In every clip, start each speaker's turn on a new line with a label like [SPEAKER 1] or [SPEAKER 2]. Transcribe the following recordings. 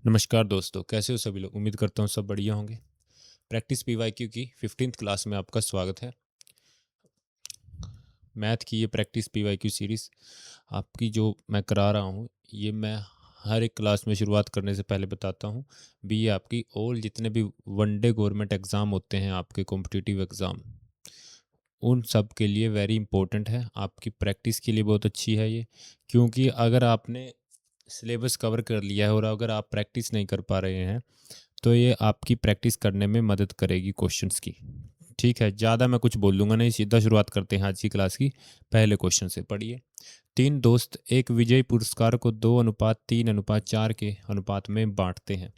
[SPEAKER 1] नमस्कार दोस्तों, कैसे हो सभी लोग। उम्मीद करता हूँ सब बढ़िया होंगे। प्रैक्टिस पीवाईक्यू की 15th क्लास में आपका स्वागत है। मैथ की ये प्रैक्टिस पीवाईक्यू सीरीज़ आपकी जो मैं करा रहा हूँ, ये मैं हर एक क्लास में शुरुआत करने से पहले बताता हूँ भी। ये आपकी ऑल जितने भी वनडे गवर्नमेंट एग्ज़ाम होते हैं, आपके कॉम्पिटिटिव एग्ज़ाम, उन सब के लिए वेरी इंपॉर्टेंट है। आपकी प्रैक्टिस के लिए बहुत अच्छी है ये, क्योंकि अगर आपने सिलेबस कवर कर लिया है और अगर आप प्रैक्टिस नहीं कर पा रहे हैं तो ये आपकी प्रैक्टिस करने में मदद करेगी क्वेश्चंस की। ठीक है, ज़्यादा मैं कुछ बोल दूंगा नहीं, सीधा शुरुआत करते हैं आज की क्लास की। पहले क्वेश्चन से पढ़िए। तीन दोस्त एक विजयी पुरस्कार को 2:3:4 के अनुपात में बांटते हैं।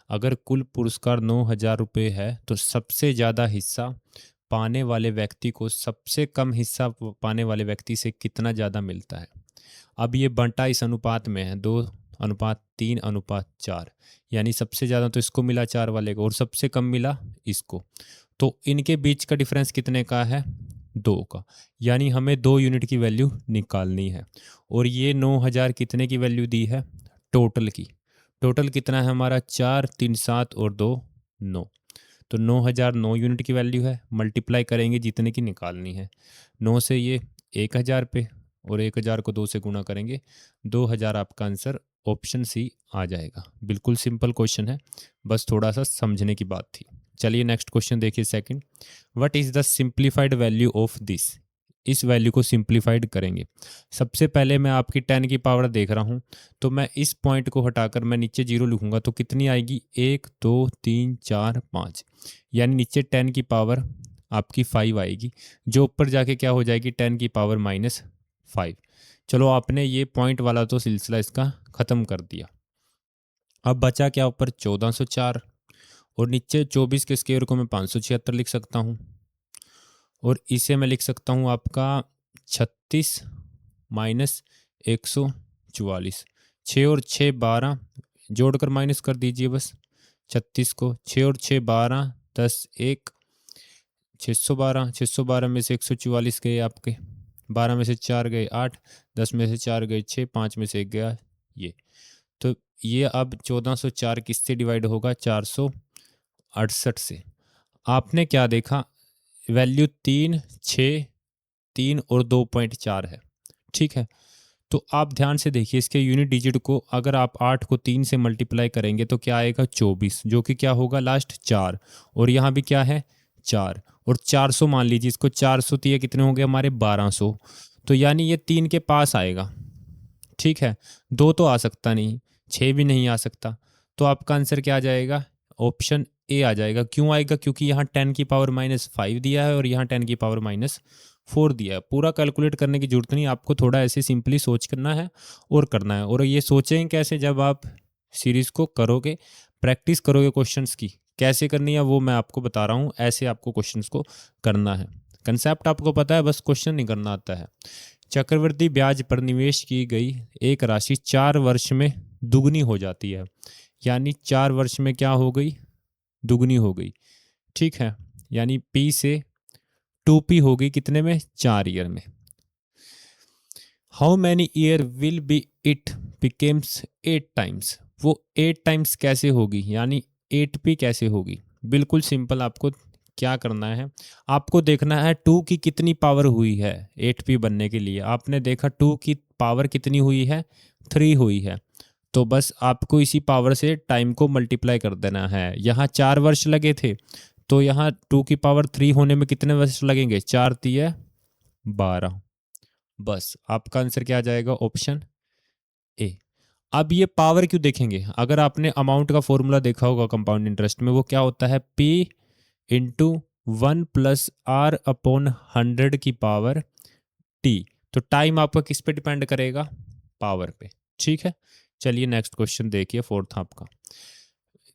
[SPEAKER 1] अगर कुल पुरस्कार 9,000 रुपये है तो सबसे ज़्यादा हिस्सा पाने वाले व्यक्ति को सबसे कम हिस्सा पाने वाले व्यक्ति से कितना ज़्यादा मिलता है। अब ये बंटा इस अनुपात में है 2:3:4, यानी सबसे ज़्यादा तो इसको मिला 4 वाले को और सबसे कम मिला इसको। तो इनके बीच का डिफरेंस कितने का है? 2 का। यानी हमें 2 यूनिट की वैल्यू निकालनी है। और ये 9,000 कितने की वैल्यू दी है? टोटल की। टोटल कितना है हमारा? 4, 3, 7 और 2, 9। तो 9,000 9 यूनिट की वैल्यू है। मल्टीप्लाई करेंगे जितने की निकालनी है। 9 से ये 1,000 पे और 1,000 को 2 से गुणा करेंगे, 2,000 आपका आंसर ऑप्शन सी आ जाएगा। बिल्कुल सिंपल क्वेश्चन है, बस थोड़ा सा समझने की बात थी। चलिए नेक्स्ट क्वेश्चन देखिए। Second, what is the simplified value of this. इस वैल्यू को सिंप्लीफाइड करेंगे। सबसे पहले मैं आपकी 10 की पावर देख रहा हूँ, तो मैं इस पॉइंट को हटाकर मैं नीचे 0 लिखूंगा तो कितनी आएगी? 1, 2, 3, 4, 5, यानी नीचे 10 की पावर आपकी 5 आएगी, जो ऊपर जाके क्या हो जाएगी? 10 की पावर -5। चलो, आपने ये पॉइंट वाला तो सिलसिला इसका ख़त्म कर दिया। अब बचा क्या ऊपर? 1404, और नीचे 24 के स्क्वायर को मैं 576 लिख सकता हूँ, और इसे मैं लिख सकता हूँ आपका 36 माइनस 144। 6 और 6 12, जोड़कर माइनस कर दीजिए बस 36 को। 6 और 6 12, 10 1, 612। 612 में से 144 गए आपके, 12 में से 4 गए 8, 10 में से 4 गए 6, 5 में से 1 गया ये। तो ये अब 1404 किससे डिवाइड होगा? 468 से। आपने क्या देखा? वैल्यू 3, 6, 3 और 2.4 है। ठीक है, तो आप ध्यान से देखिए इसके यूनिट डिजिट को। अगर आप 8 को 3 से मल्टीप्लाई करेंगे तो क्या आएगा? 24, जो कि क्या होगा? लास्ट 4। और यहाँ भी क्या है? 4। और 400 मान लीजिए इसको। 400 तो ये कितने होंगे हमारे? 1200। तो यानी ये 3 के पास आएगा। ठीक है, 2 तो आ सकता नहीं, 6 भी नहीं आ सकता। तो आपका आंसर क्या आ जाएगा? ऑप्शन ए आ जाएगा। क्यों आएगा? क्योंकि यहाँ 10 की पावर -5 दिया है और यहाँ 10 की पावर -4 दिया है। पूरा कैलकुलेट करने की जरूरत नहीं, आपको थोड़ा ऐसे सिंपली सोच करना है और करना है। और ये सोचें कैसे? जब आप सीरीज़ को करोगे, प्रैक्टिस करोगे क्वेश्चंस की, कैसे करनी है वो मैं आपको बता रहा हूँ। ऐसे आपको क्वेश्चंस को करना है। कंसेप्ट आपको पता है, बस क्वेश्चन नहीं करना आता है। चक्रवृद्धि ब्याज पर निवेश की गई एक राशि 4 वर्ष में दुगनी हो जाती है। यानी 4 वर्ष में क्या हो गई? दुगनी हो गई। ठीक है, यानी P से 2P हो गई कितने में? 4 ईयर में। How many year will be it becomes 8 times. वो 8 टाइम्स कैसे होगी? यानी 8P कैसे होगी? बिल्कुल सिंपल। आपको क्या करना है? आपको देखना है 2 की कितनी पावर हुई है 8P बनने के लिए। आपने देखा 2 की पावर कितनी हुई है? 3 हुई है। तो बस आपको इसी पावर से टाइम को मल्टीप्लाई कर देना है। यहाँ 4 वर्ष लगे थे, तो यहाँ 2 की पावर 3 होने में कितने वर्ष लगेंगे? 4 3 12। बस आपका आंसर क्या आ जाएगा? Option A. अब ये पावर क्यों देखेंगे? अगर आपने अमाउंट का फॉर्मूला देखा होगा कंपाउंड इंटरेस्ट में, वो क्या होता है? P इंटू 1 + R/100 की पावर T। तो टाइम आपका किस पे डिपेंड करेगा? पावर पे। ठीक है, चलिए नेक्स्ट क्वेश्चन देखिए, फोर्थ आपका।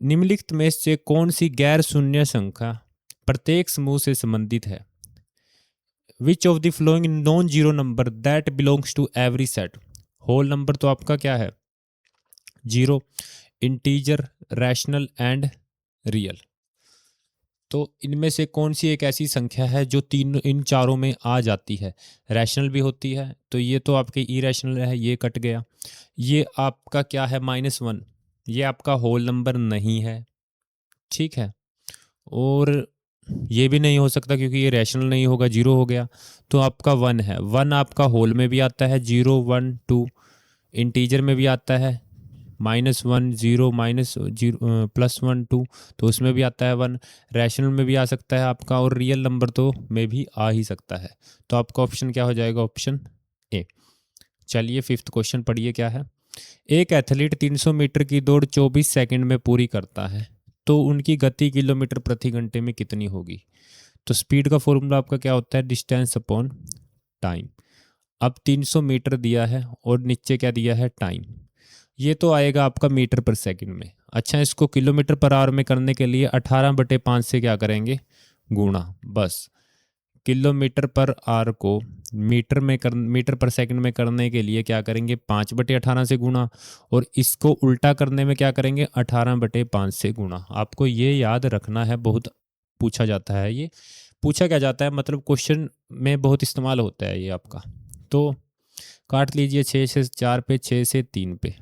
[SPEAKER 1] निम्नलिखित में से कौन सी गैर शून्य संख्या प्रत्येक समूह से संबंधित है? Which of the following non zero number that belongs to every set. Whole number तो आपका क्या है? Zero, integer, rational and real. तो इनमें से कौन सी एक ऐसी संख्या है जो इन चारों में आ जाती है? रैशनल भी होती है, तो ये तो आपके इरेशनल है, ये कट गया। ये आपका क्या है? -1, ये आपका होल नंबर नहीं है, ठीक है, और ये भी नहीं हो सकता क्योंकि ये रैशनल नहीं होगा, जीरो हो गया। तो आपका वन है, वन आपका होल में भी आता है, जीरो वन टू, इंटीजर में भी आता है, minus one zero minus zero plus one two, तो उसमें भी आता है वन, रैशनल में भी आ सकता है आपका, और रियल नंबर तो में भी आ ही सकता है। तो आपका ऑप्शन क्या हो जाएगा? Option A. चलिए फिफ्थ क्वेश्चन पढ़िए क्या है। एक एथलीट 300 मीटर की दौड़ 24 सेकंड में पूरी करता है, तो उनकी गति किलोमीटर प्रति घंटे में कितनी होगी? तो स्पीड का फॉर्मूला आपका क्या होता है? Distance upon time. अब 300 मीटर दिया है और नीचे क्या दिया है? टाइम। ये तो आएगा आपका मीटर पर सेकंड में। अच्छा, इसको किलोमीटर पर आवर में करने के लिए 18/5 से क्या करेंगे? गुणा। बस किलोमीटर पर आवर को मीटर पर सेकंड में करने के लिए क्या करेंगे? 5/18 से गुणा, और इसको उल्टा करने में क्या करेंगे? 18/5 से गुणा। आपको ये याद रखना है, बहुत पूछा जाता है। ये पूछा क्या जाता है, मतलब क्वेश्चन में बहुत इस्तेमाल होता है ये आपका। तो काट लीजिए, 6 से 4 पे, 6 से 3 पे,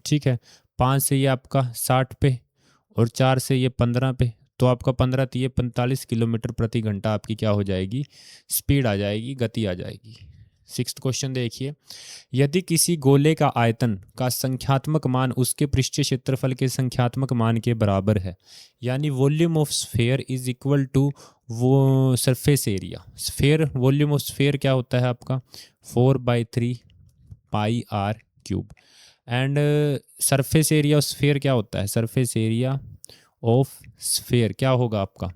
[SPEAKER 1] ठीक है, 5 से ये आपका 60 पे, और 4 से ये 15 पे, तो आपका 15 तो ये 45 किलोमीटर प्रति घंटा आपकी क्या हो जाएगी? स्पीड आ जाएगी, गति आ जाएगी। सिक्स्थ क्वेश्चन देखिए। यदि किसी गोले का आयतन का संख्यात्मक मान उसके पृष्ठीय क्षेत्रफल के संख्यात्मक मान के बराबर है, यानी volume of sphere is equal to वो surface area. Sphere, volume of sphere क्या होता है आपका? 4/3 pi r cube. And surface area of sphere क्या होता है? सरफेस एरिया ऑफ स्फेयर क्या होगा आपका?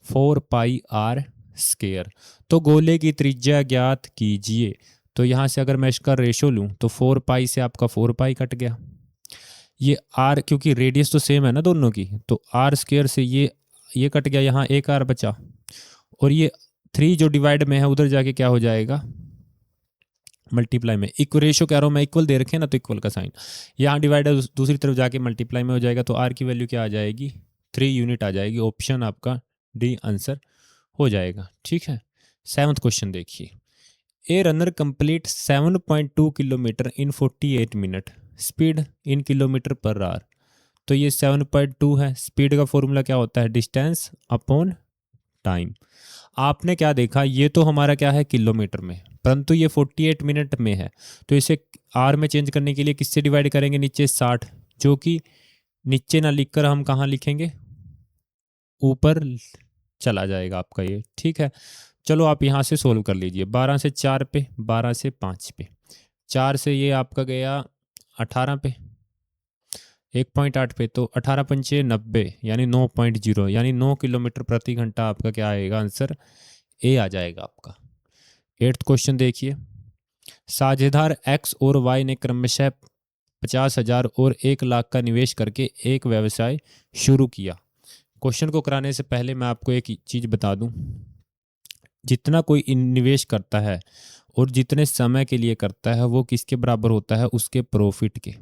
[SPEAKER 1] 4πr square. तो गोले की त्रिज्या ज्ञात कीजिए। तो यहाँ से अगर मैं इसका रेशो लूँ तो 4π से आपका 4π कट गया, ये r क्योंकि रेडियस तो सेम है ना दोनों की, तो r स्क्वायर से ये कट गया, यहाँ एक r बचा, और ये 3 जो डिवाइड में है उधर जाके क्या हो जाएगा? मल्टीप्लाई में। इक्वल रेशो कह रहा हूँ मैं, इक्वल दे रखे ना, तो इक्वल का साइन, यहाँ डिवाइड है दूसरी तरफ जाके मल्टीप्लाई में हो जाएगा, तो आर की वैल्यू क्या आ जाएगी? 3 यूनिट आ जाएगी। ऑप्शन आपका डी आंसर हो जाएगा, ठीक है। सेवंथ क्वेश्चन देखिए। A runner complete 7.2 kilometre in 48 minute, speed in kilometre per hour. तो ये 7.2 है। स्पीड का फॉर्मूला क्या होता है? Distance upon time. आपने क्या देखा, ये तो हमारा क्या है? किलोमीटर में, परंतु ये 48 मिनट में है, तो इसे आर में चेंज करने के लिए किससे डिवाइड करेंगे? नीचे 60, जो कि नीचे ना लिखकर हम कहाँ लिखेंगे? ऊपर चला जाएगा आपका ये, ठीक है। चलो आप यहाँ से सोल्व कर लीजिए। 12 से 4 पे, 12 से 5 पे, 4 से ये आपका गया 18 पे, 1.8 पे, तो 18 पंचे 90, यानी 9.0, यानी 9 किलोमीटर प्रति घंटा आपका क्या आएगा? आंसर ए आ जाएगा आपका। एट्थ क्वेश्चन देखिए। साझेदार एक्स और वाई ने क्रमशः 50,000 और 1,00,000 का निवेश करके एक व्यवसाय शुरू किया। क्वेश्चन को कराने से पहले मैं आपको एक चीज़ बता दूं, जितना कोई निवेश करता है और जितने समय के लिए करता है वो किसके बराबर होता है? उसके प्रॉफिट के,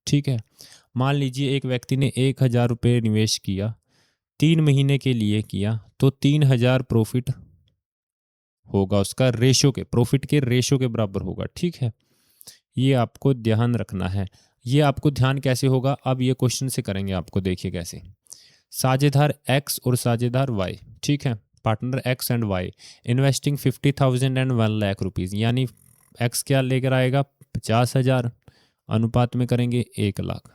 [SPEAKER 1] ठीक है। मान लीजिए एक व्यक्ति ने 1,000 रुपये निवेश किया, 3 महीने के लिए किया, तो 3,000 प्रॉफिट होगा उसका, रेशो के, प्रॉफिट के रेशो के बराबर होगा, ठीक है। ये आपको ध्यान रखना है। ये आपको ध्यान कैसे होगा? अब ये क्वेश्चन से करेंगे आपको, देखिए कैसे। साझेदार एक्स और साझेदार वाई, ठीक है, partner x and y investing 50,000 and 1,00,000 rupees, यानी एक्स क्या लेकर आएगा? 50,000, अनुपात में करेंगे 1,00,000,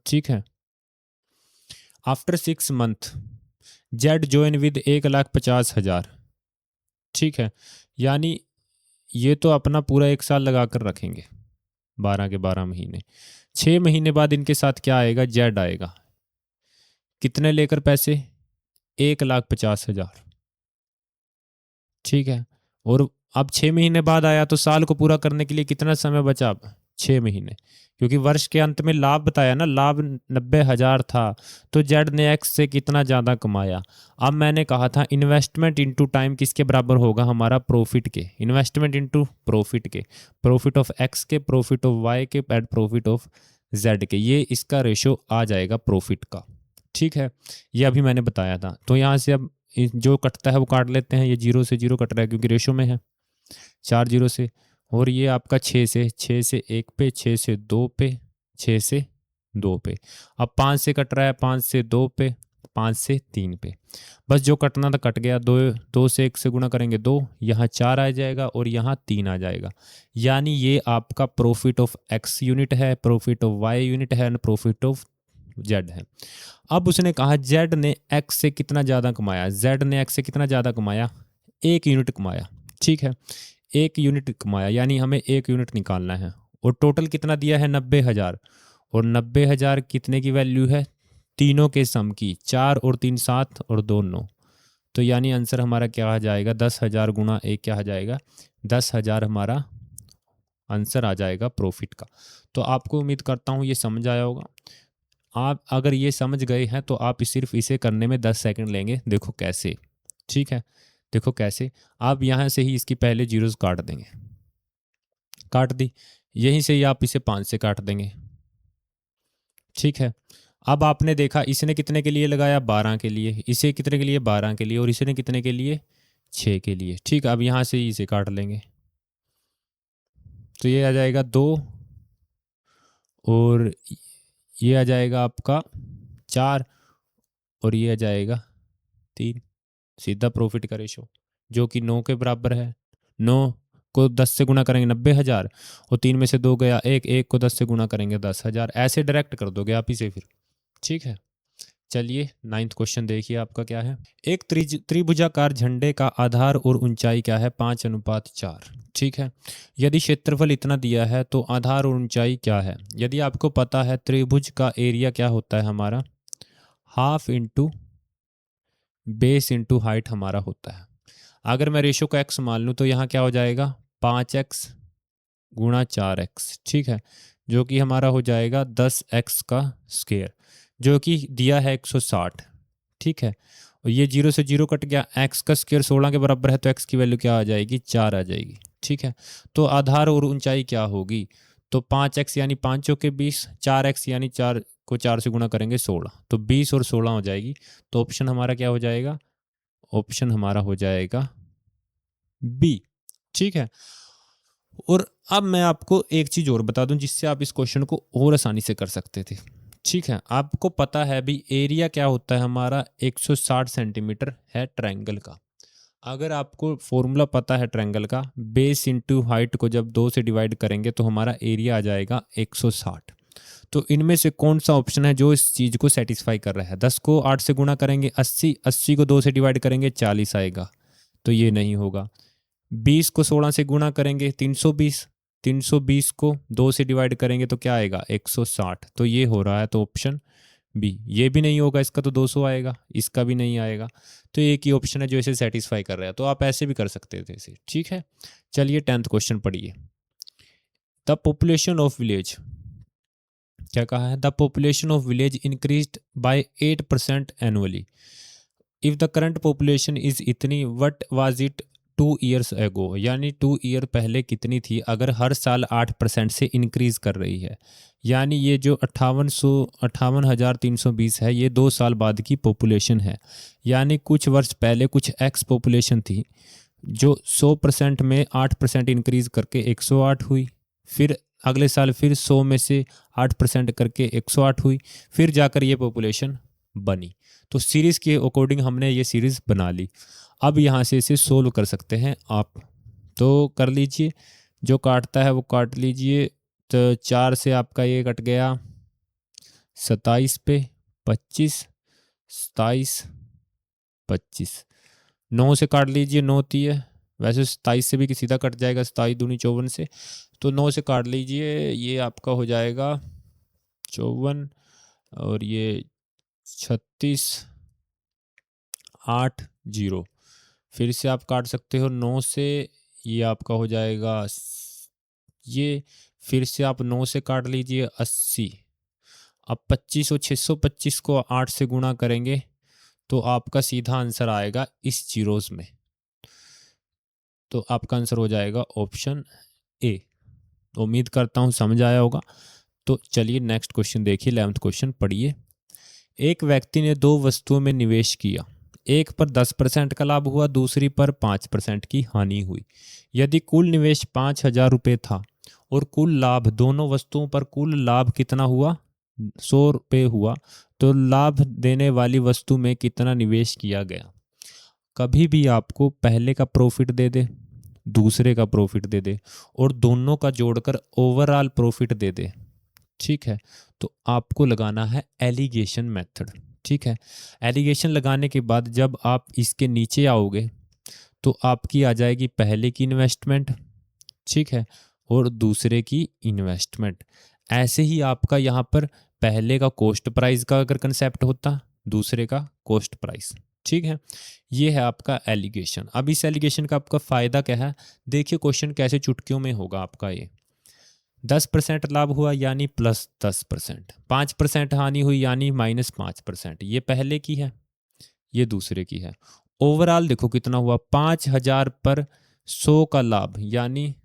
[SPEAKER 1] ठीक है। After 6 month Z join with 1,50,000, ठीक है, यानी ये तो अपना पूरा 1 साल लगा कर रखेंगे, 12 के 12 महीने। 6 महीने बाद इनके साथ क्या आएगा? जेड आएगा। कितने लेकर पैसे? 1,50,000, ठीक है। और अब 6 महीने बाद आया, तो साल को पूरा करने के लिए कितना समय बचा? अब 6 महीने, क्योंकि वर्ष के अंत में लाभ बताया ना, लाभ 90,000 था, तो जेड ने एक्स से कितना ज़्यादा कमाया। अब मैंने कहा था इन्वेस्टमेंट इनटू टाइम किसके बराबर होगा? हमारा प्रॉफिट के। इन्वेस्टमेंट इनटू प्रॉफिट के, प्रॉफिट ऑफ एक्स के, प्रॉफिट ऑफ वाई के, एंड प्रॉफिट ऑफ जेड के, ये इसका रेशो आ जाएगा प्रॉफिट का, ठीक है। ये अभी मैंने बताया था। तो यहाँ से अब जो कटता है वो काट लेते हैं। ये 0 से 0 कट रहा है क्योंकि रेशो में है, 4 0 से, और ये आपका 6 से 1 पे, 6 से 2 पे, 6 से 2 पे। अब 5 से कट रहा है, 5 से 2 पे, 5 से 3 पे। बस जो कटना था कट गया। 2 से 1 से गुणा करेंगे 2, यहाँ 4 आ जाएगा और यहाँ 3 आ जाएगा। यानी ये आपका प्रॉफिट ऑफ एक्स यूनिट है, प्रॉफिट ऑफ वाई यूनिट है और प्रॉफिट ऑफ जेड है। अब उसने कहा जेड ने एक्स से कितना ज़्यादा कमाया, जेड ने एक्स से कितना ज़्यादा कमाया, 1 यूनिट कमाया। ठीक है, 1 यूनिट कमाया, यानी हमें 1 यूनिट निकालना है। और टोटल कितना दिया है, 90,000। और 90,000 कितने की वैल्यू है, तीनों के सम की, 4 और 3 7 और 2 9। तो यानी आंसर हमारा क्या आ जाएगा, 10,000 गुणा 1 क्या आ जाएगा, 10,000 हमारा आंसर आ जाएगा प्रॉफिट का। तो आपको उम्मीद करता हूँ ये समझ आया होगा। आप अगर ये समझ गए हैं तो आप सिर्फ इसे करने में 10 सेकंड लेंगे। देखो कैसे, ठीक है, देखो कैसे। आप यहाँ से ही इसकी पहले जीरोस काट देंगे, काट दी। यहीं से ही आप इसे 5 से काट देंगे। ठीक है, अब आपने देखा इसने कितने के लिए लगाया, 12 के लिए, इसे कितने के लिए, 12 के लिए, और इसने कितने के लिए, 6 के लिए। ठीक, अब यहाँ से ही इसे काट लेंगे। तो ये आ जाएगा 2 और ये आ जाएगा आपका 4 और ये आ जाएगा 3। सीधा प्रॉफिट का रेशो जो कि 9 के बराबर है। 9 को 10 से गुणा करेंगे 90,000 और 3 में से 2 गया 1, 1 को 10 से गुणा करेंगे 10,000। ऐसे डायरेक्ट कर दोगे आप इसे फिर। ठीक है, चलिए 9th क्वेश्चन देखिए आपका क्या है। एक त्रिभुजाकार झंडे का आधार और ऊंचाई क्या है, 5:4। ठीक है, यदि क्षेत्रफल इतना दिया है तो आधार और ऊंचाई क्या है। यदि आपको पता है त्रिभुज का एरिया क्या होता है हमारा, half into base into height हमारा होता है। अगर मैं रेशो का x मान लूँ तो यहाँ क्या हो जाएगा, 5x गुणा 4x। ठीक है, जो कि हमारा हो जाएगा 10x का स्क्वायर, जो कि दिया है 160। ठीक है, और ये 0 से 0 कट गया, x का स्क्वायर 16 के बराबर है तो x की वैल्यू क्या आ जाएगी, 4 आ जाएगी। ठीक है, तो आधार और ऊंचाई क्या होगी, तो 5x यानी 5 चौके 20, 4x यानी 4 को 4 से गुणा करेंगे 16, तो 20 और 16 हो जाएगी। तो ऑप्शन हमारा क्या हो जाएगा, ऑप्शन हमारा हो जाएगा बी। ठीक है, और अब मैं आपको एक चीज़ और बता दूं जिससे आप इस क्वेश्चन को और आसानी से कर सकते थे। ठीक है, आपको पता है भी एरिया क्या होता है हमारा, 160 सेंटीमीटर है ट्रायंगल का। अगर आपको फॉर्मूला पता है ट्रायंगल का, बेस इंटू हाइट को जब 2 से डिवाइड करेंगे तो हमारा एरिया आ जाएगा 160। तो इनमें से कौन सा ऑप्शन है जो इस चीज़ को सेटिस्फाई कर रहा है। 10 को 8 से गुणा करेंगे 80, 80 को 2 से डिवाइड करेंगे 40 आएगा, तो ये नहीं होगा। 20 को 16 से गुणा करेंगे 320, 320 को 2 से डिवाइड करेंगे तो क्या आएगा 160, तो ये हो रहा है। तो ऑप्शन बी, ये भी नहीं होगा, इसका तो 200 आएगा, इसका भी नहीं आएगा। तो एक ही ऑप्शन है जो इसे सेटिस्फाई कर रहा है। तो आप ऐसे भी कर सकते थे इसे। ठीक है, चलिए 10th क्वेश्चन पढ़िए। द पॉपुलेशन ऑफ विलेज, क्या कहा है, the population of village increased by 8% annually. If the current population is इतनी, what was it 2 years ago, यानी 2 ईयर पहले कितनी थी अगर हर साल 8% से इंक्रीज कर रही है। यानी ये जो 58,320 है ये 2 साल बाद की पॉपुलेशन है। यानी कुछ वर्ष पहले कुछ एक्स पॉपुलेशन थी जो 100% में 8% इंक्रीज करके 108 हुई, फिर अगले साल फिर 100 में से 8% करके 108 हुई, फिर जाकर ये पॉपुलेशन बनी। तो सीरीज़ के अकॉर्डिंग हमने ये सीरीज़ बना ली। अब यहाँ से इसे सोल्व कर सकते हैं आप, तो कर लीजिए, जो काटता है वो काट लीजिए। तो 4 से आपका ये कट गया 27 पे 25, 27 25, 9 से काट लीजिए, 9 3 वैसे 27 से भी सीधा कट जाएगा, 27 दूनी 54 से, तो 9 से काट लीजिए, ये आपका हो जाएगा 54 और ये 36 8 0। फिर से आप काट सकते हो 9 से, ये आपका हो जाएगा ये, फिर से आप 9 से काट लीजिए 80। अब 25 और 625 को 8 से गुणा करेंगे तो आपका सीधा आंसर आएगा इस जीरोस में, तो आपका आंसर हो जाएगा ऑप्शन ए। उम्मीद करता हूँ समझ आया होगा। तो चलिए नेक्स्ट क्वेश्चन देखिए, 11th क्वेश्चन पढ़िए। एक व्यक्ति ने 2 वस्तुओं में निवेश किया, एक पर 10% का लाभ हुआ, दूसरी पर 5% की हानि हुई। यदि कुल निवेश 5,000 रुपये था और कुल लाभ, दोनों वस्तुओं पर कुल लाभ कितना हुआ 100 रुपये हुआ तो लाभ देने वाली वस्तु में कितना निवेश किया गया। कभी भी आपको पहले का प्रॉफिट दे दे, दूसरे का प्रॉफिट दे दे और दोनों का जोड़कर ओवरऑल प्रॉफिट दे दे, ठीक है, तो आपको लगाना है एलिगेशन मेथड। ठीक है, एलिगेशन लगाने के बाद जब आप इसके नीचे आओगे तो आपकी आ जाएगी पहले की इन्वेस्टमेंट, ठीक है, और दूसरे की इन्वेस्टमेंट। ऐसे ही आपका यहाँ पर पहले का कॉस्ट प्राइस का अगर कंसेप्ट होता, दूसरे का कॉस्ट प्राइस, ठीक है। ये है आपका एलिगेशन। अब इस एलिगेशन का आपका फ़ायदा क्या है, देखिए क्वेश्चन कैसे चुटकियों में होगा आपका। ये 10% लाभ हुआ यानी +10%, 5% हानि हुई यानी -5%। ये पहले की है, ये दूसरे की है। ओवरऑल देखो कितना हुआ, 5000 पर 100 का लाभ, यानी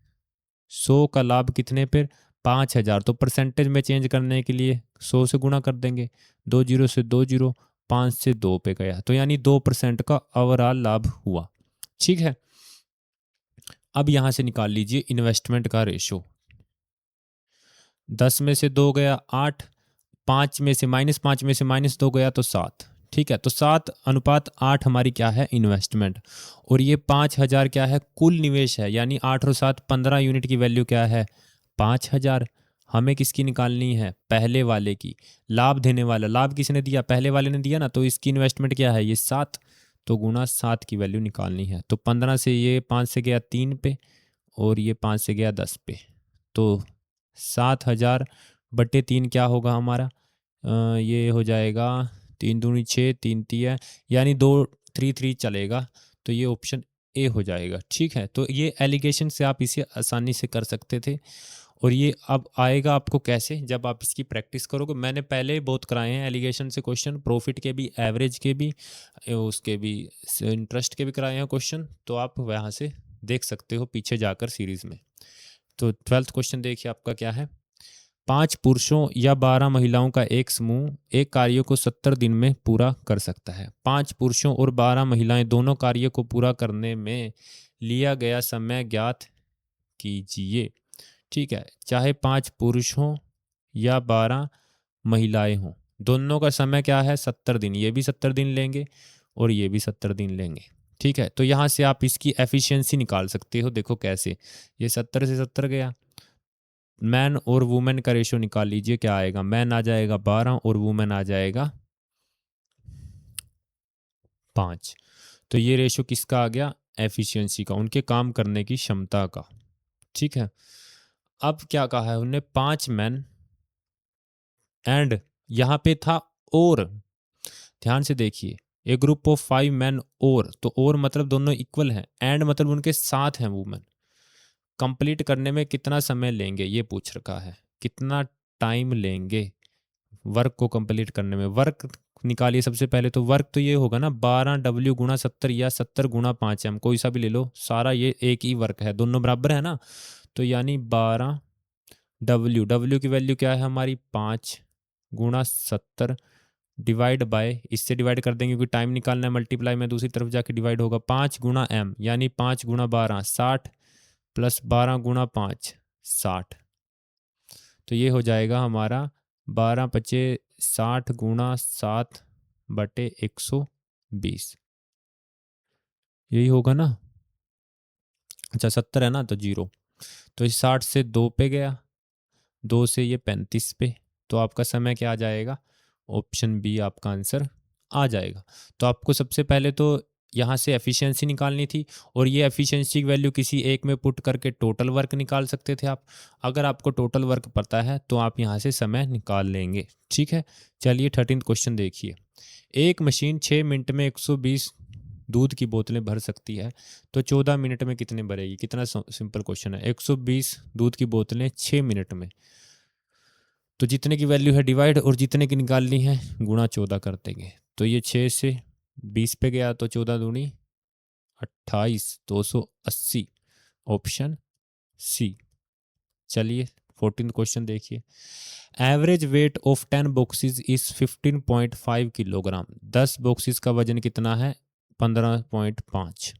[SPEAKER 1] 100 का लाभ कितने पर, 5000। तो परसेंटेज में चेंज करने के लिए 100 से गुणा कर देंगे, 2 जीरो से 2 जीरो, 5 से 2 पे गया, तो यानी 2% का ओवरऑल लाभ हुआ, ठीक है। अब यहाँ से निकाल लीजिए इन्वेस्टमेंट का रेशो। 10 में से 2 गया 8, 5 में से -5 में से -2 गया तो 7, ठीक है। तो 7:8 हमारी क्या है, इन्वेस्टमेंट। और ये 5000 क्या है, कुल निवेश है, यानी 8 और 7 15 यूनिट की वैल्यू क्या है, 5000। हमें किसकी निकालनी है, पहले वाले की। लाभ देने वाला, लाभ किसने दिया, पहले वाले ने दिया ना, तो इसकी इन्वेस्टमेंट क्या है, ये 7, तो गुना 7 की वैल्यू निकालनी है। तो 15 से ये 5 से गया 3 पे और ये 5 से गया 10 पे, तो 7000/3 क्या होगा हमारा, ये हो जाएगा 3 दूनी 6, 3 तिया, यानी 233 चलेगा, तो ये ऑप्शन ए हो जाएगा, ठीक है। तो ये एलिगेशन से आप इसे आसानी से कर सकते थे। और ये अब आएगा आपको कैसे, जब आप इसकी प्रैक्टिस करोगे। मैंने पहले बहुत कराए हैं एलिगेशन से क्वेश्चन, प्रॉफिट के भी, एवरेज के भी, उसके भी, इंटरेस्ट के भी कराए हैं क्वेश्चन, तो आप वहाँ से देख सकते हो पीछे जाकर सीरीज़ में। तो 12th क्वेश्चन देखिए आपका क्या है, 5 पुरुषों या 12 महिलाओं का एक समूह एक कार्य को 70 दिन में पूरा कर सकता है। 5 पुरुषों और 12 महिलाएं दोनों कार्य को पूरा करने में लिया गया समय ज्ञात कीजिए, ठीक है। चाहे 5 पुरुष हों या 12 महिलाएं हों, दोनों का समय क्या है, 70 दिन। ये भी 70 दिन लेंगे और ये भी 70 दिन लेंगे, ठीक है। तो यहाँ से आप इसकी एफिशिएंसी निकाल सकते हो। देखो कैसे, ये 70 से 70 गया, मैन और वुमेन का रेशो निकाल लीजिए, क्या आएगा, मैन आ जाएगा 12 और वुमेन आ जाएगा 5। तो ये रेशो किसका आ गया, एफिशिएंसी का, उनके काम करने की क्षमता का, ठीक है। अब क्या कहा है उन्होंने, 5 मैन एंड, यहाँ पे था और, ध्यान से देखिए, ए ग्रुप ऑफ 5 मैन और, तो और मतलब दोनों इक्वल हैं, एंड मतलब उनके साथ हैं वुमेन, कंप्लीट करने में कितना समय लेंगे, ये पूछ रखा है, कितना टाइम लेंगे वर्क को कंप्लीट करने में। वर्क निकालिए सबसे पहले, तो वर्क तो ये होगा ना 12W गुणा 70 या 70 गुणा 5M, कोई सा भी ले लो, सारा ये एक ही वर्क है, दोनों बराबर है ना। तो यानी 12W की वैल्यू क्या है हमारी, 5 गुणा 70 डिवाइड बाय, इससे डिवाइड कर देंगे क्योंकि टाइम निकालना है, मल्टीप्लाई में दूसरी तरफ जाके डिवाइड होगा, 5 गुणा M, यानी 5 गुणा 12 60 प्लस 12 गुणा 5 60, तो ये हो जाएगा हमारा 12 पचे 60 गुणा 7/120, यही होगा ना। अच्छा 70 है ना, तो 0, तो इस 60 से 2 पे गया, 2 से ये 35 पे, तो आपका समय क्या आ जाएगा, ऑप्शन बी आपका आंसर आ जाएगा। तो आपको सबसे पहले तो यहाँ से एफिशिएंसी निकालनी थी, और ये एफिशिएंसी की वैल्यू किसी एक में पुट करके टोटल वर्क निकाल सकते थे आप। अगर आपको टोटल वर्क पता है तो आप यहाँ से समय निकाल लेंगे, ठीक है। चलिए 13th क्वेश्चन देखिए, एक मशीन 6 मिनट में 120 दूध की बोतलें भर सकती है, तो 14 मिनट में कितने भरेगी। कितना सिंपल क्वेश्चन है, 120 दूध की बोतलें 6 मिनट में, तो जितने की वैल्यू है डिवाइड, और जितने की निकालनी है गुणा 14 कर देंगे। तो ये 6 से 20 पे गया, तो 14 दूनी 28, 280, ऑप्शन सी। चलिए 14th क्वेश्चन देखिए, average weight of 10 boxes is 15.5 kilogram. 10 boxes का वजन कितना है, 15.5।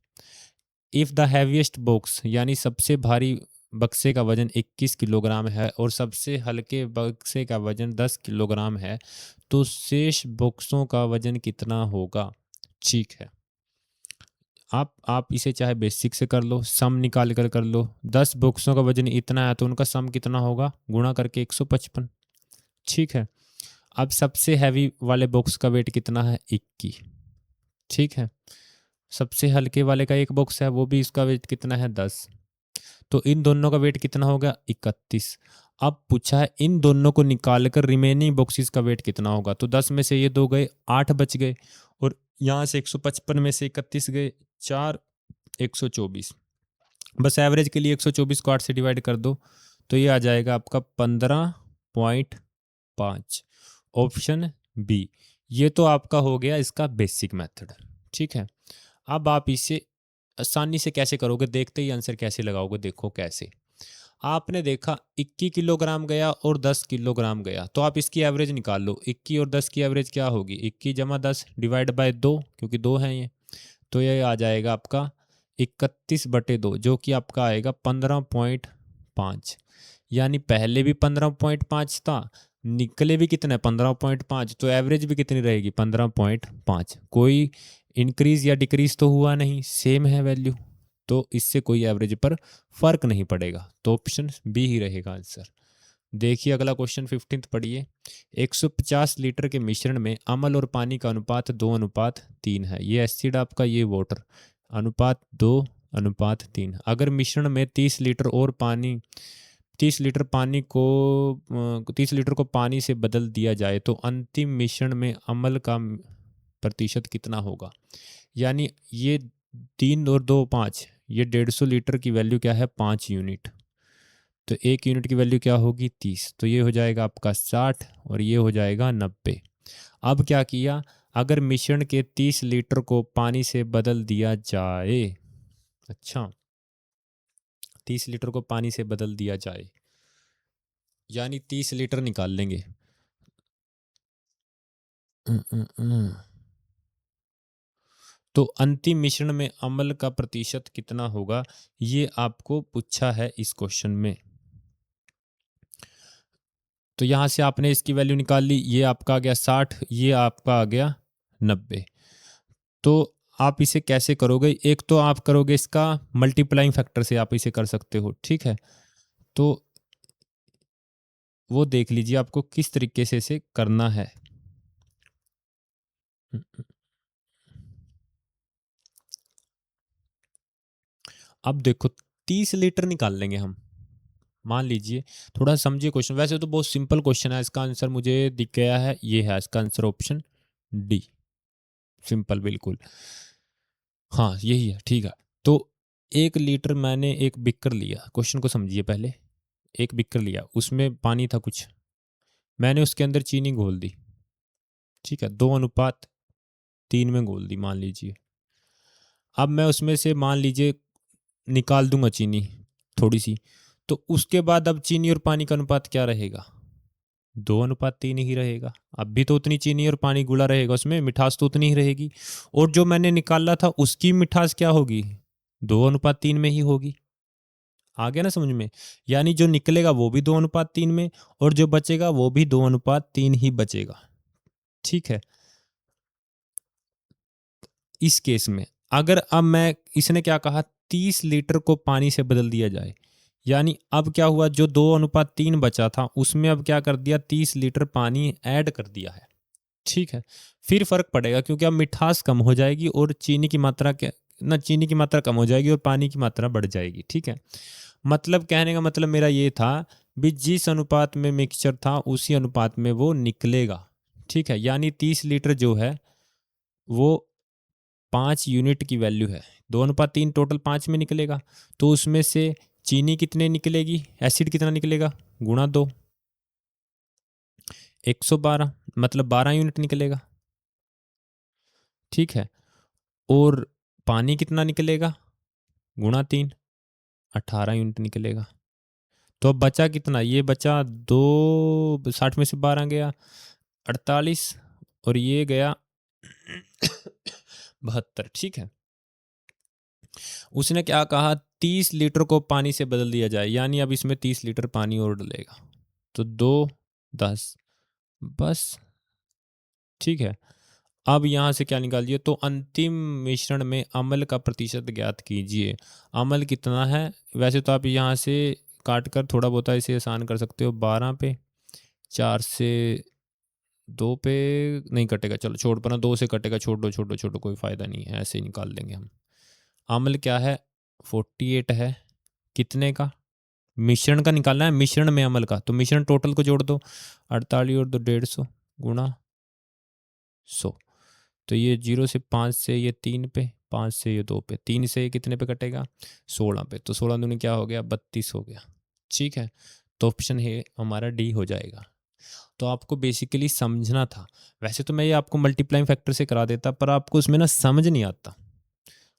[SPEAKER 1] इफ़ द हैवीएस्ट बॉक्स, यानी सबसे भारी बक्से का वजन 21 किलोग्राम है और सबसे हल्के बक्से का वजन 10 किलोग्राम है, तो शेष बक्सों का वजन कितना होगा? ठीक है, आप इसे चाहे बेसिक से कर लो, सम निकाल कर लो। 10 बॉक्सों का वजन इतना है तो उनका सम कितना होगा? गुणा करके 155। ठीक है, अब सबसे हैवी वाले बॉक्स का वेट कितना है? 21। ठीक है, सबसे हल्के वाले का एक बॉक्स है, वो भी इसका वेट कितना है? 10। तो इन दोनों का वेट कितना हो गया? 31। अब पूछा है इन दोनों को निकाल कर रिमेनिंग बॉक्सेस का वेट कितना होगा। तो 10 में से ये 2 गए, 8 बच गए, और यहाँ से 155 में से 31 गए, 4, 124। बस एवरेज के लिए 124 को 8 से डिवाइड कर दो, तो ये आ जाएगा आपका 15.5। Option b. ये तो आपका हो गया इसका बेसिक मेथड। ठीक है, अब आप इसे आसानी से कैसे करोगे, देखते ही आंसर कैसे लगाओगे। देखो कैसे, आपने देखा 21 किलोग्राम गया और 10 किलोग्राम गया, तो आप इसकी एवरेज निकाल लो। 21 और 10 की एवरेज क्या होगी? 21 जमा 10 डिवाइड बाय 2, क्योंकि 2 हैं ये, तो ये आ जाएगा आपका 31/2, जो कि आपका आएगा 15.5। यानी पहले भी 15.5 था, निकले भी कितने? 15.5, तो एवरेज भी कितनी रहेगी? 15.5। कोई इंक्रीज या डिक्रीज तो हुआ नहीं, सेम है वैल्यू, तो इससे कोई एवरेज पर फर्क नहीं पड़ेगा, तो ऑप्शन बी ही रहेगा आंसर। देखिए अगला क्वेश्चन 15th पढ़िए। 150 लीटर के मिश्रण में अम्ल और पानी का अनुपात 2:3 है। ये एसिड आपका, ये वाटर, अनुपात 2:3। अगर मिश्रण में 30 लीटर और पानी 30 लीटर पानी को 30 लीटर को पानी से बदल दिया जाए तो अंतिम मिश्रण में अम्ल का प्रतिशत कितना होगा? यानी ये 3 और 2 5, ये 150 लीटर की वैल्यू क्या है? 5 यूनिट। तो 1 यूनिट की वैल्यू क्या होगी? 30। तो ये हो जाएगा आपका 60 और ये हो जाएगा 90। अब क्या किया, अगर मिश्रण के 30 लीटर को पानी से बदल दिया जाए, अच्छा 30 लीटर को पानी से बदल दिया जाए, यानी 30 लीटर निकाल लेंगे। तो अंतिम मिश्रण में अम्ल का प्रतिशत कितना होगा, ये आपको पूछा है इस क्वेश्चन में। तो यहाँ से आपने इसकी वैल्यू निकाल ली, ये आपका आ गया 60, ये आपका आ गया 90। तो आप इसे कैसे करोगे? एक तो आप करोगे इसका मल्टीप्लाइंग फैक्टर से, आप इसे कर सकते हो। ठीक है, तो वो देख लीजिए आपको किस तरीके से इसे करना है। अब देखो 30 लीटर निकाल लेंगे हम, मान लीजिए। थोड़ा समझिए क्वेश्चन, वैसे तो बहुत सिंपल क्वेश्चन है, इसका आंसर मुझे दिख गया है, ये है इसका आंसर, ऑप्शन डी। सिंपल बिल्कुल, हाँ यही है। ठीक है, तो 1 लीटर मैंने एक बिकर लिया, क्वेश्चन को समझिए पहले। एक बिकर लिया, उसमें पानी था कुछ, मैंने उसके अंदर चीनी घोल दी। ठीक है, 2:3 में घोल दी मान लीजिए। अब मैं उसमें से मान लीजिए निकाल दूंगा चीनी थोड़ी सी, तो उसके बाद अब चीनी और पानी का अनुपात क्या रहेगा? 2:3 ही रहेगा। अब भी तो उतनी चीनी और पानी गुला रहेगा, उसमें मिठास तो उतनी ही रहेगी, और जो मैंने निकाला था उसकी मिठास क्या होगी? 2:3 में ही होगी। आ गया ना समझ में? यानी जो निकलेगा वो भी 2:3 में, और जो बचेगा वो भी 2:3 ही बचेगा। ठीक है, इस केस में अगर अब मैं, इसने क्या कहा, 30 लीटर को पानी से बदल दिया जाए, यानी अब क्या हुआ, जो 2:3 बचा था उसमें अब क्या कर दिया, 30 लीटर पानी ऐड कर दिया है। ठीक है, फिर फर्क पड़ेगा क्योंकि अब मिठास कम हो जाएगी और चीनी की मात्रा क्या, ना चीनी की मात्रा कम हो जाएगी और पानी की मात्रा बढ़ जाएगी। ठीक है, मतलब कहने का मतलब मेरा ये था भी जिस अनुपात में मिक्सचर था उसी अनुपात में वो निकलेगा। ठीक है, यानी 30 लीटर जो है वो 5 यूनिट की वैल्यू है, 2:3 टोटल 5 में निकलेगा, तो उसमें से चीनी कितने निकलेगी, एसिड कितना निकलेगा, गुणा 2, 112, मतलब 12 यूनिट निकलेगा। ठीक है, और पानी कितना निकलेगा, गुणा 3, 18 यूनिट निकलेगा। तो अब बचा कितना, ये बचा 60 में से 12 गया 48, और ये गया 72। ठीक है, उसने क्या कहा, 30 लीटर को पानी से बदल दिया जाए, यानी अब इसमें 30 लीटर पानी और डलेगा, तो 2 10 बस, ठीक है। अब यहाँ से क्या निकालिए, तो अंतिम मिश्रण में अम्ल का प्रतिशत ज्ञात कीजिए। अम्ल कितना है, वैसे तो आप यहाँ से काट कर थोड़ा बहुत इसे आसान कर सकते हो, 12 पे, 4 से 2 पे नहीं कटेगा, चलो छोड़ पर ना, 2 से कटेगा, छोड़ दो कोई फ़ायदा नहीं है, ऐसे ही निकाल देंगे हम। अम्ल क्या है, 48 है, कितने का, मिश्रण का निकालना है, मिश्रण में अम्ल का, तो मिश्रण टोटल को जोड़ दो, 48 और 2 150 गुणा 100, तो ये 0 से 5 से ये 3 पे, 5 से ये 2 पे, 3 से ये कितने पे कटेगा, 16 पे, तो 16 दूनी क्या हो गया, 32 हो गया, ठीक है। तो ऑप्शन है हमारा डी हो जाएगा। तो आपको बेसिकली समझना था, वैसे तो मैं ये आपको मल्टीप्लाइंग फैक्टर से करा देता, पर आपको उसमें ना समझ नहीं आता,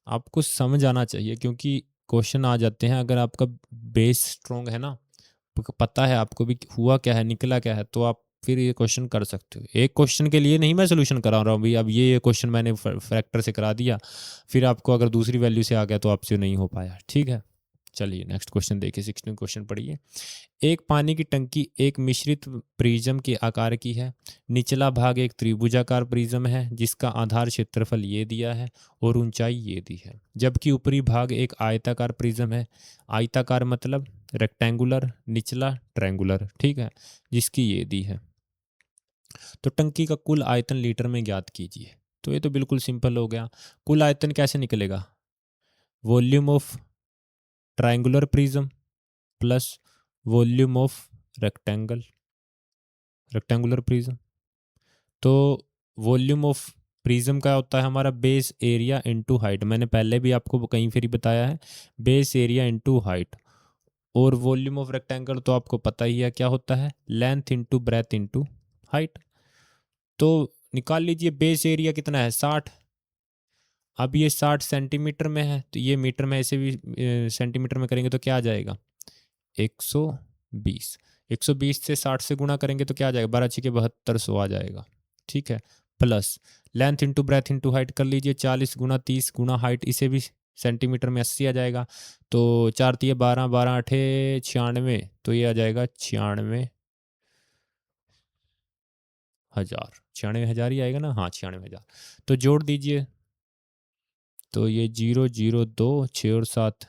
[SPEAKER 1] आपको समझ आना चाहिए, क्योंकि क्वेश्चन आ जाते हैं, अगर आपका बेस स्ट्रॉन्ग है ना, पता है आपको भी हुआ क्या है, निकला क्या है, तो आप फिर ये क्वेश्चन कर सकते हो। एक क्वेश्चन के लिए नहीं मैं सोल्यूशन करा रहा हूँ भाई, अब ये क्वेश्चन मैंने फैक्टर से करा दिया, फिर आपको अगर दूसरी वैल्यू से आ गया तो आपसे नहीं हो पाया, ठीक है। चलिए नेक्स्ट क्वेश्चन देखिए, 16 क्वेश्चन पढ़िए। एक पानी की टंकी एक मिश्रित प्रिज्म के आकार की है। निचला भाग एक त्रिभुजाकार प्रिज्म है जिसका आधार क्षेत्रफल ये दिया है और ऊंचाई ये दी है, जबकि ऊपरी भाग एक आयताकार प्रिज्म है। आयताकार मतलब रेक्टेंगुलर, निचला ट्रायंगुलर, ठीक है, जिसकी ये दी है। तो टंकी का कुल आयतन लीटर में ज्ञात कीजिए। तो ये तो बिल्कुल सिंपल हो गया। कुल आयतन कैसे निकलेगा, volume of triangular prism plus volume of rectangle rectangular prism. तो वॉल्यूम ऑफ प्रिज्म का होता है हमारा बेस एरिया इनटू हाइट, मैंने पहले भी आपको कहीं फिर ही बताया है, बेस एरिया इनटू हाइट। और वॉल्यूम ऑफ रेक्टेंगल तो आपको पता ही है क्या होता है, length into breadth into height. तो निकाल लीजिए, बेस एरिया कितना है, 60। अब ये 60 सेंटीमीटर में है, तो ये मीटर में ऐसे भी सेंटीमीटर में करेंगे तो क्या आ जाएगा, 120। 120 से 60 से गुणा करेंगे तो क्या आ जाएगा, 12 छिके 7200 आ जाएगा, ठीक है। Plus length into breadth into height कर लीजिए, 40 गुणा 30 गुणा हाइट, इसे भी सेंटीमीटर में 80 आ जाएगा। तो 4 तिये 12, 12 आठे 96, तो ये आ जाएगा 96,000, 96,000 ही आएगा ना, हाँ 96,000। तो जोड़ दीजिए, तो ये 002 6 और 7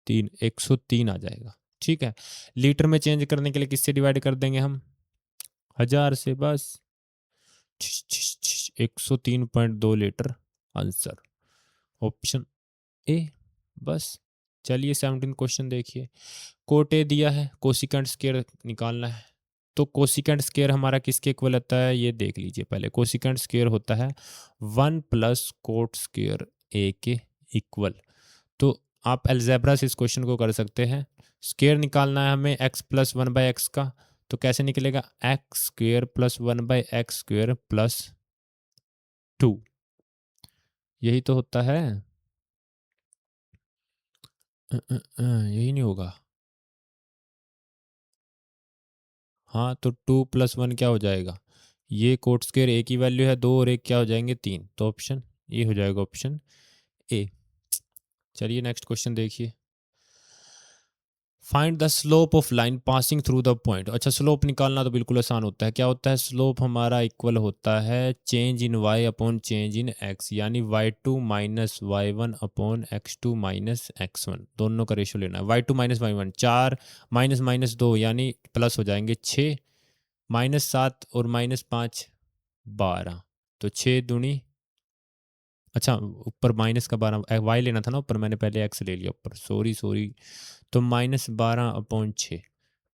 [SPEAKER 1] 3, 103 आ जाएगा, ठीक है। लीटर में चेंज करने के लिए किससे डिवाइड कर देंगे हम, 1000 से, बस 103.2 लीटर, आंसर ऑप्शन ए, बस। चलिए 17 क्वेश्चन देखिए। कोट ए दिया है, कोसिकेंट स्क्वायर निकालना है। तो कोसिकेंट स्क्वायर हमारा किसके इक्वल होता है, ये देख लीजिए पहले। कोसिकेंट स्क्वायर होता है 1 प्लस कोट स्क्वायर ए के इक्वल। तो आप अलजेब्रा से इस क्वेश्चन को कर सकते हैं। स्क्वायर निकालना है हमें x प्लस 1/x का, तो कैसे निकलेगा, x square plus 1/x square plus 2, यही तो होता है। यही नहीं होगा, हाँ, तो 2 प्लस 1 क्या हो जाएगा, ये कोट स्क्वायर ए की वैल्यू है 2 और एक क्या हो जाएंगे 3, तो ऑप्शन ए हो जाएगा, ऑप्शन ए। चलिए नेक्स्ट क्वेश्चन देखिए। Find the slope of line passing through the point. अच्छा, स्लोप निकालना तो बिल्कुल आसान होता है। क्या होता है, स्लोप हमारा इक्वल होता है change in y upon change in x, यानी y2 minus y1 upon x2 minus x1, दोनों का रेशो लेना है। y2 minus y1 4, minus minus 2 यानी प्लस हो जाएंगे 6, माइनस 7 और माइनस 5 12, तो 6 दूनी, अच्छा ऊपर माइनस का 12, वाई लेना था ना ऊपर, मैंने पहले एक्स ले लिया ऊपर, सॉरी सॉरी। तो -12/6,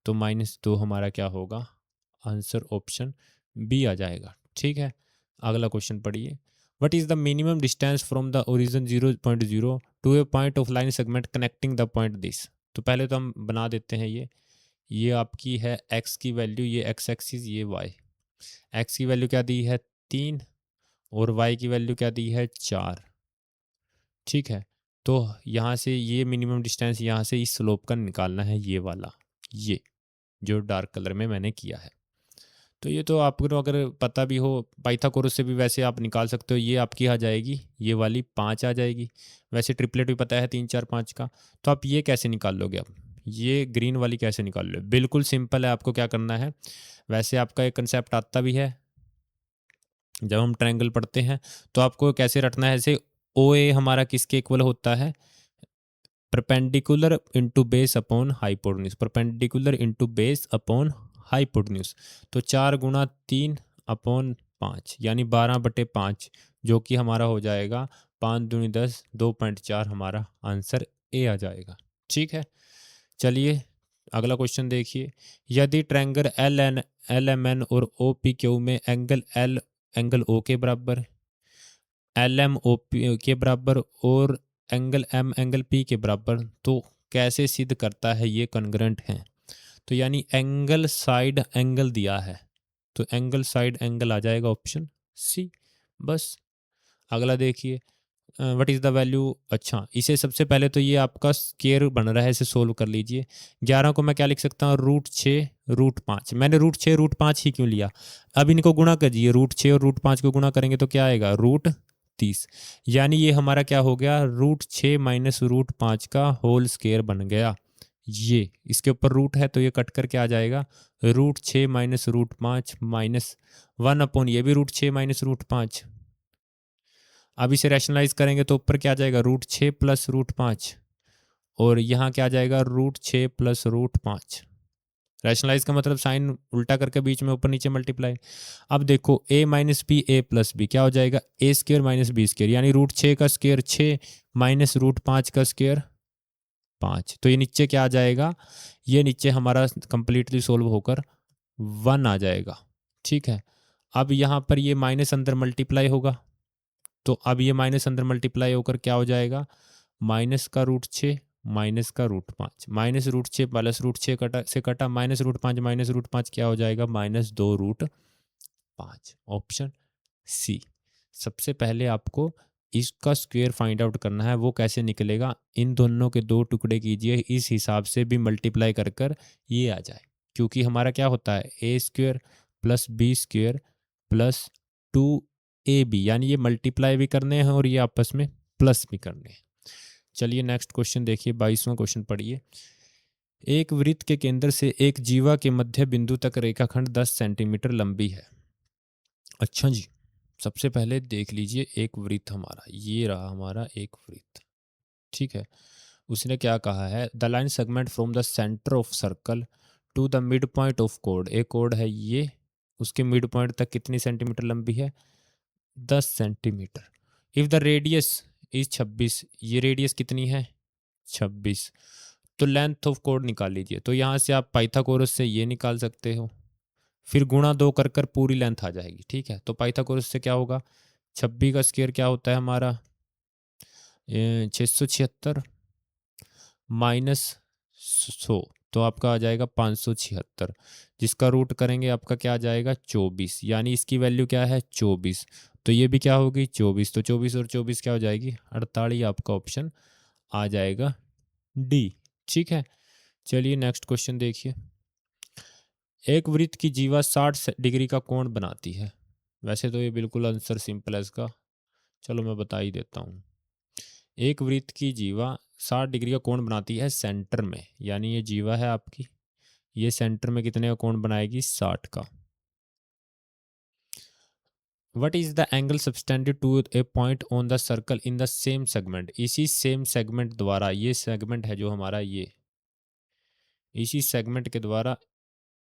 [SPEAKER 1] तो -2 हमारा क्या होगा, आंसर ऑप्शन बी आ जाएगा, ठीक है। अगला क्वेश्चन पढ़िए। What is the minimum distance from the origin 0.0 to a point of line segment connecting the point this. तो पहले तो हम बना देते हैं, ये आपकी है एक्स की वैल्यू, ये एक्स एक्सिस, ये वाई। एक्स की वैल्यू क्या दी है 3 और वाई की वैल्यू क्या दी है 4, ठीक है। तो यहाँ से ये मिनिमम डिस्टेंस यहाँ से इस स्लोप का निकालना है, ये वाला, ये जो डार्क कलर में मैंने किया है। तो ये तो आपको अगर पता भी हो, पाइथागोरस से भी वैसे आप निकाल सकते हो। ये आपकी आ जाएगी, ये वाली 5 आ जाएगी। वैसे ट्रिपलेट भी पता है 3 4 5 का। तो आप ये कैसे निकाल लोगे? अब ये ग्रीन वाली कैसे निकाल लो? बिल्कुल सिंपल है। आपको क्या करना है, वैसे आपका एक कंसेप्ट आता भी है जब हम ट्रायंगल पढ़ते हैं, तो आपको कैसे रटना है, ऐसे ओ ए हमारा किसके इक्वल होता है? Perpendicular into base upon hypotenuse, perpendicular into base upon hypotenuse. तो 4 × 3 अपॉन 5 यानी 12/5, जो कि हमारा हो जाएगा 5 दूनी 10, 2.4 हमारा आंसर ए आ जाएगा। ठीक है, चलिए अगला क्वेश्चन देखिए। यदि ट्रायंगल एल एम एन और ओ पी क्यू में एंगल एल एंगल ओ के बराबर, एल एम ओ पी के बराबर और एंगल एम एंगल पी के बराबर, तो कैसे सिद्ध करता है ये कॉन्ग्रुएंट हैं? तो यानी एंगल साइड एंगल दिया है, तो एंगल साइड एंगल आ जाएगा ऑप्शन सी। बस अगला देखिए, व्हाट इज़ द वैल्यू। अच्छा, इसे सबसे पहले तो ये आपका स्केयर बन रहा है, इसे सोल्व कर लीजिए। 11 को मैं क्या लिख सकता हूँ? √6 √5। मैंने √6 √5 ही क्यों लिया? अब इनको गुणा करिए, √6 और √5 को गुणा करेंगे तो क्या आएगा? √30। यानी ये हमारा क्या हो गया? √6 माइनस √5 का होल स्केयर बन गया। ये इसके ऊपर रूट है तो ये कट करके आ जाएगा √6 माइनस √5 माइनस 1 ये भी √6 माइनस √5। अब इसे रैशनलाइज करेंगे तो ऊपर क्या आ जाएगा? √6 प्लस √5, और यहाँ क्या आ जाएगा? √6 प्लस √5। रैशनलाइज का मतलब साइन उल्टा करके बीच में ऊपर नीचे मल्टीप्लाई। अब देखो a minus b a plus b क्या हो जाएगा? A square minus b square, यानी √6 का स्केयर 6 माइनस √5 का स्केयर 5। तो ये नीचे क्या आ जाएगा? ये नीचे हमारा कंप्लीटली सोल्व होकर 1 आ जाएगा। ठीक है, अब यहाँ पर ये माइनस अंदर मल्टीप्लाई होगा, तो अब ये माइनस अंदर मल्टीप्लाई होकर क्या हो जाएगा? माइनस का √6 माइनस का √5, माइनस √6 प्लस √6 कटा से कटा, -√5 माइनस √5 क्या हो जाएगा? -2√5। Option c. सबसे पहले आपको इसका स्क्वायर फाइंड आउट करना है, वो कैसे निकलेगा? इन दोनों के 2 टुकड़े कीजिए, इस हिसाब से भी मल्टीप्लाई कर कर ये आ जाए, क्योंकि हमारा क्या होता है? A square plus b square plus 2ab, यानी ये मल्टीप्लाई भी करने हैं और ये आपस में प्लस भी करने हैं। चलिए नेक्स्ट क्वेश्चन देखिए, 22वां क्वेश्चन पढ़िए। एक वृत्त के केंद्र से एक जीवा के मध्य बिंदु तक रेखाखंड 10 सेंटीमीटर लंबी है। अच्छा जी, सबसे पहले देख लीजिए एक वृत्त हमारा, ये रहा हमारा एक वृत्त। ठीक है, उसने क्या कहा है? The line segment from the centre of circle to the mid point of कोड, एक कोड है ये, उसके मिड पॉइंट तक कितनी सेंटीमीटर लंबी है? 10 centimetre. If the radius is 26, ये रेडियस कितनी है? 26। तो लेंथ ऑफ कोड निकाल लीजिए। तो यहाँ से आप पाइथागोरस से ये निकाल सकते हो, फिर गुणा 2 कर कर पूरी लेंथ आ जाएगी। ठीक है, तो पाइथागोरस से क्या होगा? 26 का स्क्वायर क्या होता है हमारा? 676 माइनस 100, तो आपका आ जाएगा 576, जिसका रूट करेंगे आपका क्या आ जाएगा? 24, यानी इसकी वैल्यू क्या है? 24। तो ये भी क्या होगी? 24। तो 24 और 24 क्या हो जाएगी? 48। आपका ऑप्शन आ जाएगा डी। ठीक है, चलिए नेक्स्ट क्वेश्चन देखिए। एक वृत्त की जीवा 60 डिग्री का कोण बनाती है। वैसे तो ये बिल्कुल आंसर सिंपल है इसका, चलो मैं बता ही देता हूँ। एक वृत्त की जीवा 60 डिग्री का कोण बनाती है सेंटर में, यानी ये जीवा है आपकी, ये सेंटर में कितने का कोण बनाएगी? 60 का। What is the angle subtended to a point on the circle in the same segment, इसी सेम सेगमेंट द्वारा, ये सेगमेंट है जो हमारा ये, इसी सेगमेंट के द्वारा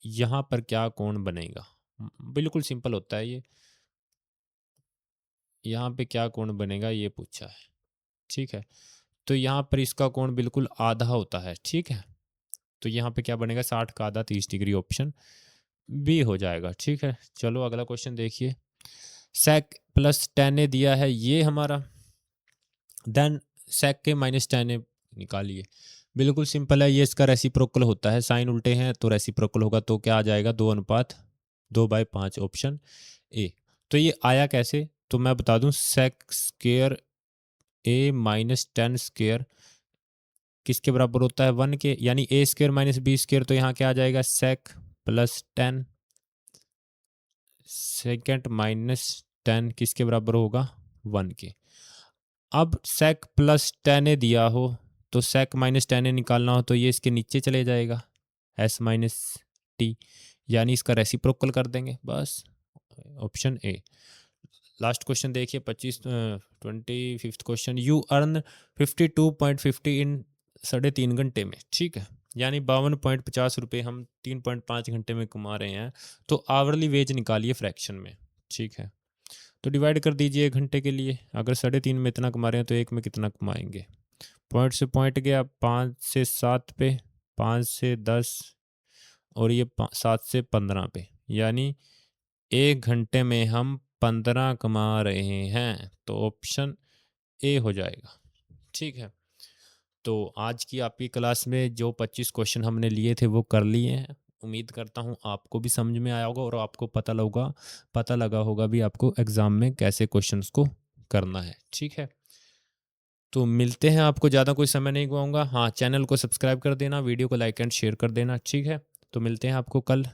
[SPEAKER 1] यहाँ पर क्या कोण बनेगा? बिल्कुल सिंपल होता है ये, यहाँ पे क्या कोण बनेगा ये पूछा है। ठीक है, तो यहाँ पर इसका कोण बिल्कुल आधा होता है। ठीक है, तो यहाँ पे क्या बनेगा? 60 का आधा 30 डिग्री, ऑप्शन बी हो जाएगा। ठीक है, चलो अगला क्वेश्चन देखिए। सेक प्लस टेन ए दिया है ये हमारा, देन सेक के माइनस टेन ए निकालिए। बिल्कुल सिंपल है, ये इसका रेसिप्रोकल होता है, साइन उल्टे हैं तो रेसिप्रोकल होगा, तो क्या आ जाएगा? 2:2/5, ऑप्शन ए। तो ये आया कैसे? तो मैं बता दूं, सेक स्क्वायर ए माइनस 10 स्क्वायर किसके बराबर होता है? 1 के, यानी ए स्क्वायर माइनस बी स्क्वायर, तो यहाँ क्या आ जाएगा? सेक प्लस 10 सेकेंड माइनस 10 किसके बराबर होगा, 1 के। अब सेक प्लस 10 दिया हो तो सेक माइनस 10 निकालना हो तो ये इसके नीचे चले जाएगा, एस माइनस टी, यानी इसका रेसिप्रोकल कर देंगे बस, ऑप्शन ए। लास्ट क्वेश्चन देखिए 25 क्वेश्चन, यू अर्न 52.50 इन 3.5 घंटे में, ठीक है, यानी 52.50 रुपये हम 3.5 घंटे में कमा रहे हैं। तो आवरली वेज निकालिए फ्रैक्शन में, ठीक है। तो डिवाइड कर दीजिए 1 घंटे के लिए, अगर 3.5 में इतना कमा रहे हैं तो 1 में कितना कमाएंगे। पॉइंट से पॉइंट गया 5 से 7 पे, 5 से 10 और ये 7 से 15 पे, यानी 1 घंटे में हम 15 कमा रहे हैं। तो ऑप्शन ए हो जाएगा, ठीक है। तो आज की आपकी क्लास में जो 25 क्वेश्चन हमने लिए थे वो कर लिए हैं। उम्मीद करता हूँ आपको भी समझ में आया होगा और आपको पता लगा होगा भी आपको एग्ज़ाम में कैसे क्वेश्चंस को करना है, ठीक है। तो मिलते हैं, आपको ज़्यादा कोई समय नहीं गवाऊंगा। हाँ, चैनल को सब्सक्राइब कर देना, वीडियो को लाइक एंड शेयर कर देना, ठीक है। तो मिलते हैं आपको कल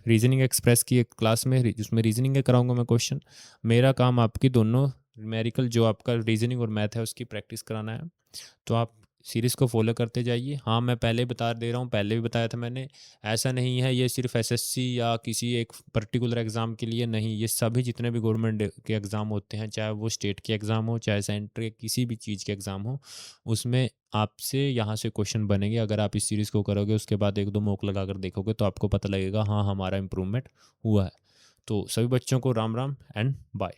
[SPEAKER 1] रीजनिंग एक्सप्रेस की एक क्लास में, जिसमें रीजनिंग के कराऊंगा मैं क्वेश्चन। मेरा काम आपकी दोनों न्यूमेरिकल जो आपका रीजनिंग और मैथ है उसकी प्रैक्टिस कराना है। तो आप सीरीज़ को फॉलो करते जाइए। हाँ, मैं पहले बता दे रहा हूँ, पहले भी बताया था मैंने, ऐसा नहीं है ये सिर्फ एसएससी या किसी एक पर्टिकुलर एग्ज़ाम के लिए नहीं, ये सभी जितने भी गवर्नमेंट के एग्ज़ाम होते हैं, चाहे वो स्टेट के एग्ज़ाम हो, चाहे सेंटर के किसी भी चीज़ के एग्ज़ाम हो, उसमें आपसे यहाँ से क्वेश्चन बनेंगे। अगर आप इस सीरीज़ को करोगे, उसके बाद 1-2 मॉक लगा कर देखोगे तो आपको पता लगेगा हाँ हमारा इम्प्रूवमेंट हुआ है। तो सभी बच्चों को राम राम एंड बाय।